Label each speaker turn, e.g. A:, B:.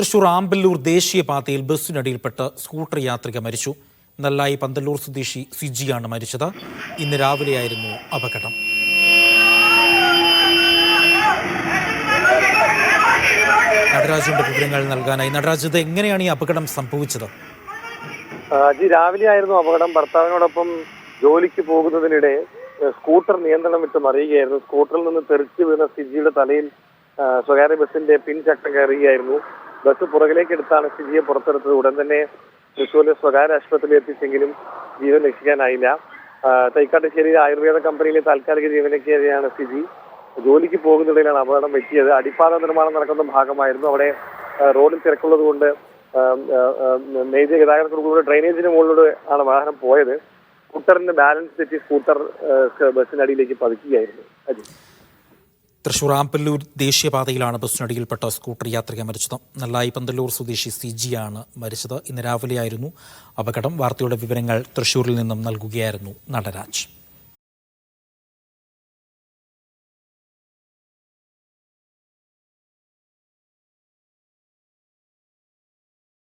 A: തൃശൂർ ആമ്പല്ലൂർ ദേശീയപാതയിൽ ബസ്സിനടിയിൽപ്പെട്ട് സ്കൂട്ടർ യാത്രിക മരിച്ചു. നെല്ലായി പന്തല്ലൂർ സ്വദേശി സിജിയാണ് മരിച്ചത്. ഇന്ന് രാവിലെയായിരുന്നു അപകടം. നടരാജിന്റെ വിവരങ്ങൾ നൽകാനായി. നടരാജ്, ഇത് എങ്ങനെയാണ് ഈ അപകടം സംഭവിച്ചത്?
B: രാവിലെയായിരുന്നു അപകടം. ഭർത്താവിനോടൊപ്പം ജോലിക്ക് പോകുന്നതിനിടെ സ്കൂട്ടർ നിയന്ത്രണം വിട്ട് മറിയുകയായിരുന്നു. സ്കൂട്ടറിൽ നിന്ന് തെറിച്ചു വീണ സിജിയുടെ തലയിൽ സ്വകാര്യ ബസിന്റെ പിൻചക്രം കയറുകയായിരുന്നു. ബസ് പുറകിലേക്ക് എടുത്താണ് സിജിയെ പുറത്തെടുത്തത്. ഉടൻ തന്നെ തൃശ്ശൂരിലെ സ്വകാര്യ ആശുപത്രിയിൽ എത്തിച്ചെങ്കിലും ജീവൻ രക്ഷിക്കാനായില്ല. തൈക്കാട്ടുശ്ശേരി ആയുർവേദ കമ്പനിയിലെ താൽക്കാലിക ജീവനക്കാരിയാണ് സിജി. ജോലിക്ക് പോകുന്നതിനിടയിലാണ് അപകടം പറ്റിയത്. അടിപ്പാത നിർമ്മാണം നടക്കുന്ന ഭാഗമായിരുന്നു. അവിടെ റോഡിൽ തിരക്കുള്ളത് കൊണ്ട് മേജർ ഗതാഗതത്തിലൂടെ ഡ്രെയിനേജിന് മുകളിലൂടെ ആണ് വാഹനം പോയത്. സ്കൂട്ടറിന്റെ ബാലൻസ് തെറ്റി സ്കൂട്ടർ ബസ്സിനടിയിലേക്ക് പതിക്കുകയായിരുന്നു.
A: തൃശൂർ ആമ്പല്ലൂർ ദേശീയപാതയിലാണ് ബസ്സിനടിയിൽപ്പെട്ട സ്കൂട്ടർ യാത്രിക മരിച്ചത്. നെല്ലായി പന്തല്ലൂർ സ്വദേശി സിജിയാണ് മരിച്ചത്. ഇന്ന് രാവിലെയായിരുന്നു അപകടം. വാർത്തയുടെ വിവരങ്ങൾ തൃശൂരിൽ നിന്നും നൽകുകയായിരുന്നു നടരാജ്.